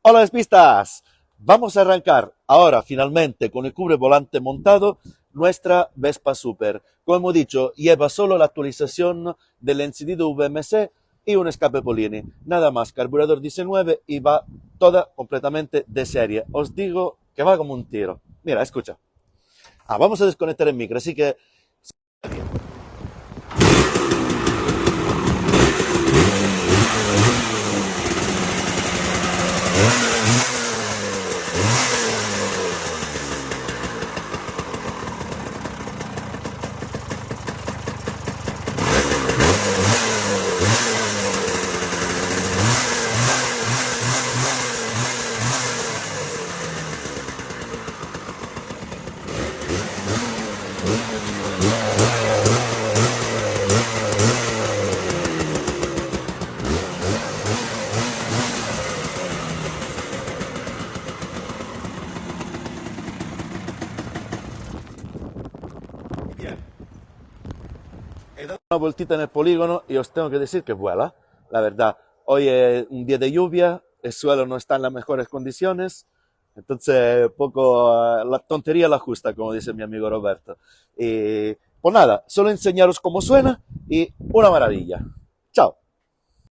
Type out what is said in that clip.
Hola despistas, vamos a arrancar ahora finalmente con el cubre volante montado nuestra Vespa Super. Como hemos dicho, lleva solo la actualización del encendido VMC y un escape Polini. Nada más, carburador 19 y va toda completamente de serie. Os digo que va como un tiro. Mira, escucha. Vamos a desconectar el micro, así que he dado una vueltita en el polígono y os tengo que decir que vuela, la verdad. Hoy es un día de lluvia, el suelo no está en las mejores condiciones, entonces poco la tontería la justa, como dice mi amigo Roberto. Y pues nada, solo enseñaros cómo suena y una maravilla. Chao.